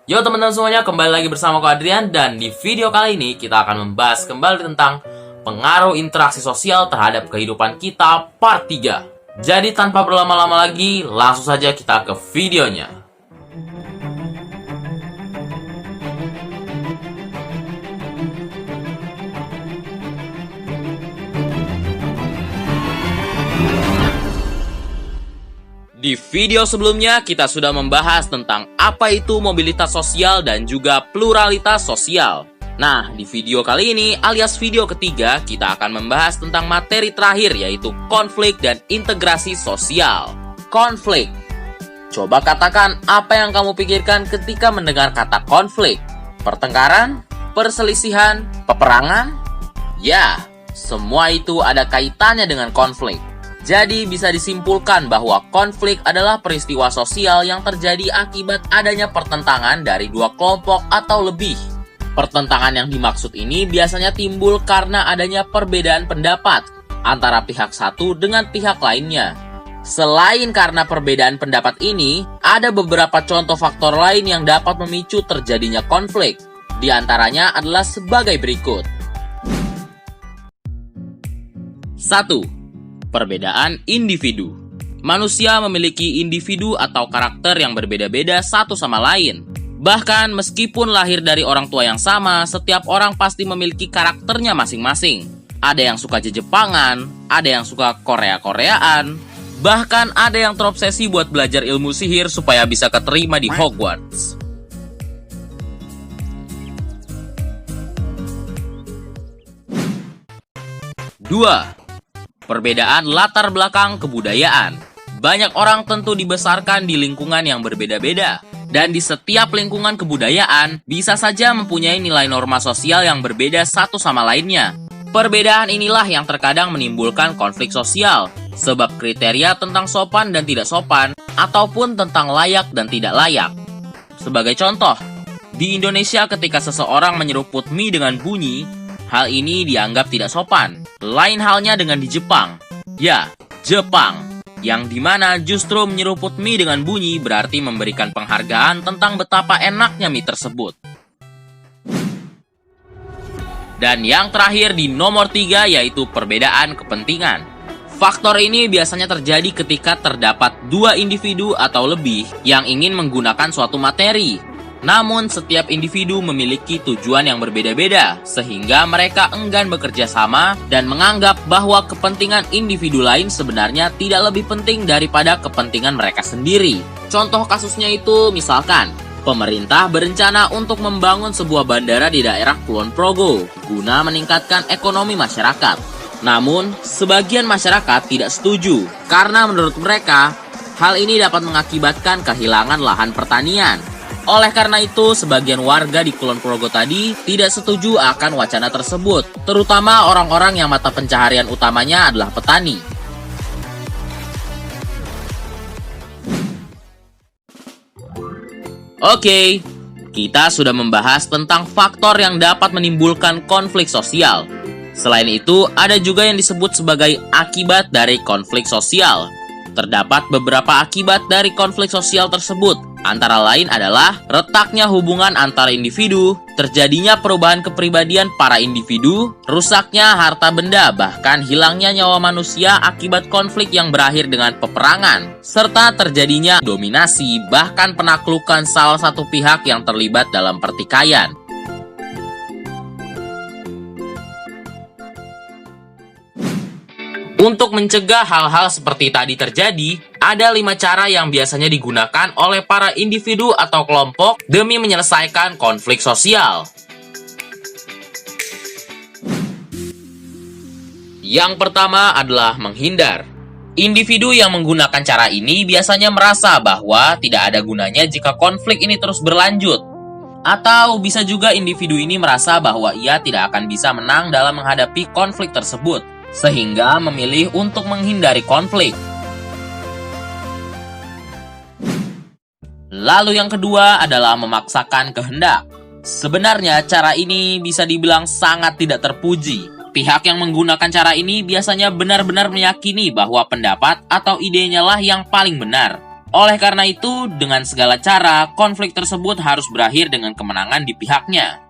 Yo teman-teman semuanya, kembali lagi bersama aku Adrian. Dan di video kali ini kita akan membahas kembali tentang pengaruh interaksi sosial terhadap kehidupan kita part 3. Jadi tanpa berlama-lama lagi, langsung saja kita ke videonya. Di video sebelumnya kita sudah membahas tentang apa itu mobilitas sosial dan juga pluralitas sosial. Nah, di video kali ini alias video ketiga kita akan membahas tentang materi terakhir, yaitu konflik dan integrasi sosial. Konflik. Coba katakan apa yang kamu pikirkan ketika mendengar kata konflik. Pertengkaran? Perselisihan? Peperangan? Ya, semua itu ada kaitannya dengan konflik. Jadi bisa disimpulkan bahwa konflik adalah peristiwa sosial yang terjadi akibat adanya pertentangan dari dua kelompok atau lebih. Pertentangan yang dimaksud ini biasanya timbul karena adanya perbedaan pendapat antara pihak satu dengan pihak lainnya. Selain karena perbedaan pendapat ini, ada beberapa contoh faktor lain yang dapat memicu terjadinya konflik. Di antaranya adalah sebagai berikut. 1. Perbedaan individu. Manusia memiliki individu atau karakter yang berbeda-beda satu sama lain. Bahkan meskipun lahir dari orang tua yang sama, setiap orang pasti memiliki karakternya masing-masing. Ada yang suka Jepangan, ada yang suka Korea-Koreaan, bahkan ada yang terobsesi buat belajar ilmu sihir supaya bisa keterima di Hogwarts. 2. Perbedaan latar belakang kebudayaan. Banyak orang tentu dibesarkan di lingkungan yang berbeda-beda. Dan di setiap lingkungan kebudayaan, bisa saja mempunyai nilai norma sosial yang berbeda satu sama lainnya. Perbedaan inilah yang terkadang menimbulkan konflik sosial, sebab kriteria tentang sopan dan tidak sopan, ataupun tentang layak dan tidak layak. Sebagai contoh, di Indonesia ketika seseorang menyeruput mie dengan bunyi, hal ini dianggap tidak sopan. Lain halnya dengan di Jepang. Ya, Jepang. Yang dimana justru menyeruput mie dengan bunyi berarti memberikan penghargaan tentang betapa enaknya mie tersebut. Dan yang terakhir di nomor 3 yaitu perbedaan kepentingan. Faktor ini biasanya terjadi ketika terdapat dua individu atau lebih yang ingin menggunakan suatu materi. Namun setiap individu memiliki tujuan yang berbeda-beda, sehingga mereka enggan bekerja sama dan menganggap bahwa kepentingan individu lain sebenarnya tidak lebih penting daripada kepentingan mereka sendiri. Contoh kasusnya itu misalkan, pemerintah berencana untuk membangun sebuah bandara di daerah Kulon Progo guna meningkatkan ekonomi masyarakat. Namun, sebagian masyarakat tidak setuju karena menurut mereka, hal ini dapat mengakibatkan kehilangan lahan pertanian. Oleh karena itu, sebagian warga di Kulon Progo tadi tidak setuju akan wacana tersebut, terutama orang-orang yang mata pencaharian utamanya adalah petani. Oke, kita sudah membahas tentang faktor yang dapat menimbulkan konflik sosial. Selain itu, ada juga yang disebut sebagai akibat dari konflik sosial. Terdapat beberapa akibat dari konflik sosial tersebut. Antara lain adalah retaknya hubungan antara individu, terjadinya perubahan kepribadian para individu, rusaknya harta benda, bahkan hilangnya nyawa manusia akibat konflik yang berakhir dengan peperangan, serta terjadinya dominasi, bahkan penaklukan salah satu pihak yang terlibat dalam pertikaian. Untuk mencegah hal-hal seperti tadi terjadi, ada 5 cara yang biasanya digunakan oleh para individu atau kelompok demi menyelesaikan konflik sosial. Yang pertama adalah menghindar. Individu yang menggunakan cara ini biasanya merasa bahwa tidak ada gunanya jika konflik ini terus berlanjut. Atau bisa juga individu ini merasa bahwa ia tidak akan bisa menang dalam menghadapi konflik tersebut, sehingga memilih untuk menghindari konflik. Lalu yang kedua adalah memaksakan kehendak. Sebenarnya cara ini bisa dibilang sangat tidak terpuji. Pihak yang menggunakan cara ini biasanya benar-benar meyakini bahwa pendapat atau idenya lah yang paling benar. Oleh karena itu, dengan segala cara, konflik tersebut harus berakhir dengan kemenangan di pihaknya.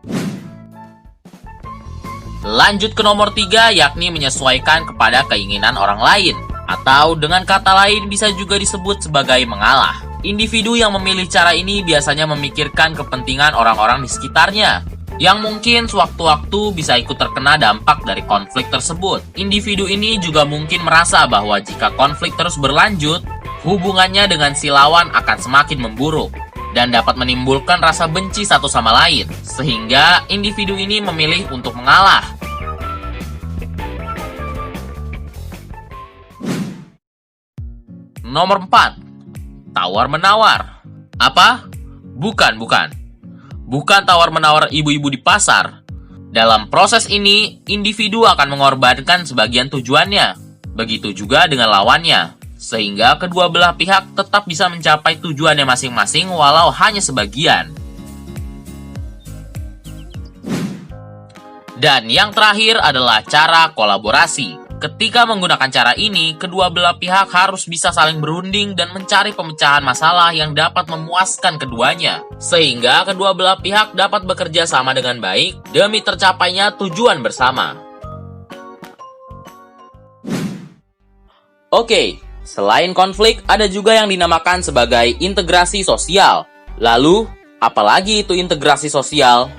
Lanjut ke nomor 3, yakni menyesuaikan kepada keinginan orang lain. Atau dengan kata lain bisa juga disebut sebagai mengalah. Individu yang memilih cara ini biasanya memikirkan kepentingan orang-orang di sekitarnya, yang mungkin sewaktu-waktu bisa ikut terkena dampak dari konflik tersebut. Individu ini juga mungkin merasa bahwa jika konflik terus berlanjut, hubungannya dengan si lawan akan semakin memburuk dan dapat menimbulkan rasa benci satu sama lain, sehingga individu ini memilih untuk mengalah. Nomor 4. Tawar-menawar. Apa? Bukan. Bukan tawar-menawar ibu-ibu di pasar. Dalam proses ini, individu akan mengorbankan sebagian tujuannya. Begitu juga dengan lawannya, sehingga kedua belah pihak tetap bisa mencapai tujuannya masing-masing walau hanya sebagian. Dan yang terakhir adalah cara kolaborasi. Ketika menggunakan cara ini, kedua belah pihak harus bisa saling berunding dan mencari pemecahan masalah yang dapat memuaskan keduanya, sehingga kedua belah pihak dapat bekerja sama dengan baik demi tercapainya tujuan bersama. Oke, selain konflik, ada juga yang dinamakan sebagai integrasi sosial. Lalu, apalagi itu integrasi sosial?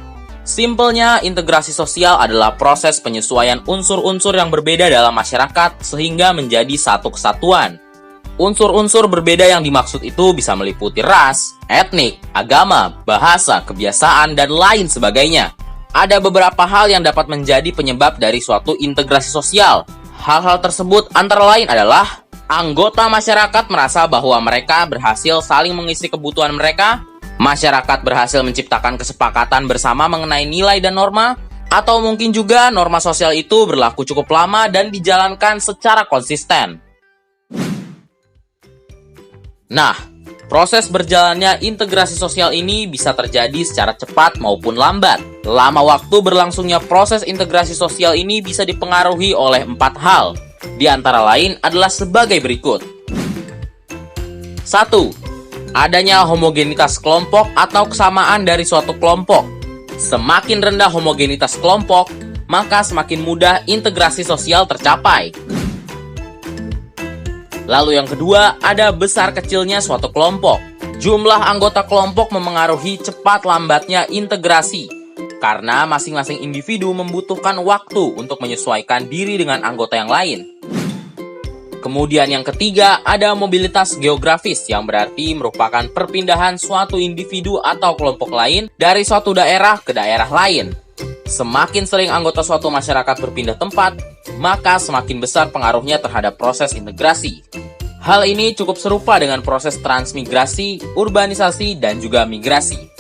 Simpelnya, integrasi sosial adalah proses penyesuaian unsur-unsur yang berbeda dalam masyarakat sehingga menjadi satu kesatuan. Unsur-unsur berbeda yang dimaksud itu bisa meliputi ras, etnik, agama, bahasa, kebiasaan, dan lain sebagainya. Ada beberapa hal yang dapat menjadi penyebab dari suatu integrasi sosial. Hal-hal tersebut antara lain adalah anggota masyarakat merasa bahwa mereka berhasil saling mengisi kebutuhan mereka, masyarakat berhasil menciptakan kesepakatan bersama mengenai nilai dan norma, atau mungkin juga norma sosial itu berlaku cukup lama dan dijalankan secara konsisten. Nah, proses berjalannya integrasi sosial ini bisa terjadi secara cepat maupun lambat. Lama waktu berlangsungnya proses integrasi sosial ini bisa dipengaruhi oleh 4 hal. Di antara lain adalah sebagai berikut. 1. Adanya homogenitas kelompok atau kesamaan dari suatu kelompok. Semakin rendah homogenitas kelompok, maka semakin mudah integrasi sosial tercapai. Lalu yang kedua, ada besar kecilnya suatu kelompok. Jumlah anggota kelompok memengaruhi cepat lambatnya integrasi, karena masing-masing individu membutuhkan waktu untuk menyesuaikan diri dengan anggota yang lain. Kemudian yang ketiga, ada mobilitas geografis yang berarti merupakan perpindahan suatu individu atau kelompok lain dari suatu daerah ke daerah lain. Semakin sering anggota suatu masyarakat berpindah tempat, maka semakin besar pengaruhnya terhadap proses integrasi. Hal ini cukup serupa dengan proses transmigrasi, urbanisasi, dan juga migrasi.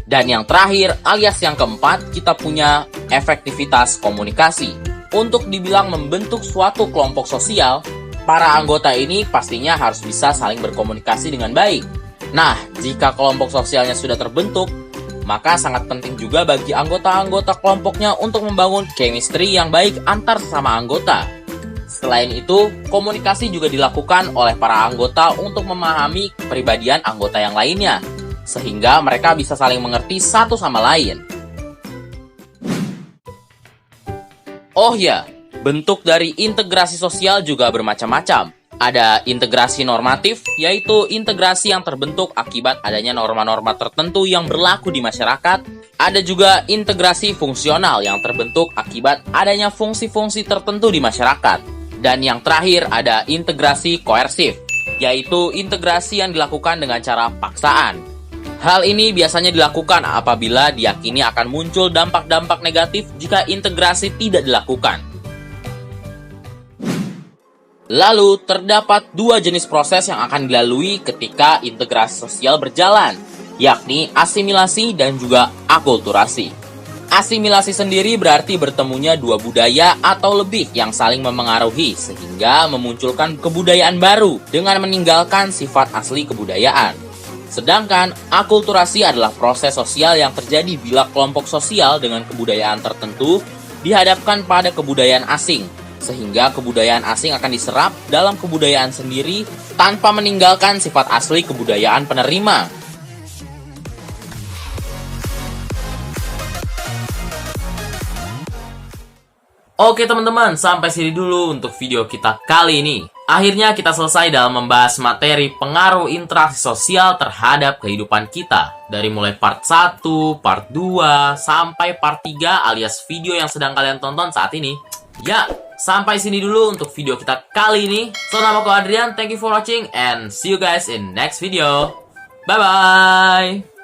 Dan yang terakhir, alias yang keempat, kita punya efektivitas komunikasi. Untuk dibilang membentuk suatu kelompok sosial, para anggota ini pastinya harus bisa saling berkomunikasi dengan baik. Nah, jika kelompok sosialnya sudah terbentuk, maka sangat penting juga bagi anggota-anggota kelompoknya untuk membangun chemistry yang baik antar sesama anggota. Selain itu, komunikasi juga dilakukan oleh para anggota untuk memahami kepribadian anggota yang lainnya, sehingga mereka bisa saling mengerti satu sama lain. Oh ya, bentuk dari integrasi sosial juga bermacam-macam. Ada integrasi normatif, yaitu integrasi yang terbentuk akibat adanya norma-norma tertentu yang berlaku di masyarakat. Ada juga integrasi fungsional yang terbentuk akibat adanya fungsi-fungsi tertentu di masyarakat. Dan yang terakhir ada integrasi koersif, yaitu integrasi yang dilakukan dengan cara paksaan. Hal ini biasanya dilakukan apabila diyakini akan muncul dampak-dampak negatif jika integrasi tidak dilakukan. Lalu, terdapat 2 jenis proses yang akan dilalui ketika integrasi sosial berjalan, yakni asimilasi dan juga akulturasi. Asimilasi sendiri berarti bertemunya 2 budaya atau lebih yang saling memengaruhi sehingga memunculkan kebudayaan baru dengan meninggalkan sifat asli kebudayaan. Sedangkan akulturasi adalah proses sosial yang terjadi bila kelompok sosial dengan kebudayaan tertentu dihadapkan pada kebudayaan asing, sehingga kebudayaan asing akan diserap dalam kebudayaan sendiri tanpa meninggalkan sifat asli kebudayaan penerima. Oke teman-teman, sampai sini dulu untuk video kita kali ini. Akhirnya kita selesai dalam membahas materi pengaruh interaksi sosial terhadap kehidupan kita. Dari mulai part 1, part 2, sampai part 3 alias video yang sedang kalian tonton saat ini. Ya, sampai sini dulu untuk video kita kali ini. So, nama aku Adrian, thank you for watching and see you guys in next video. Bye-bye!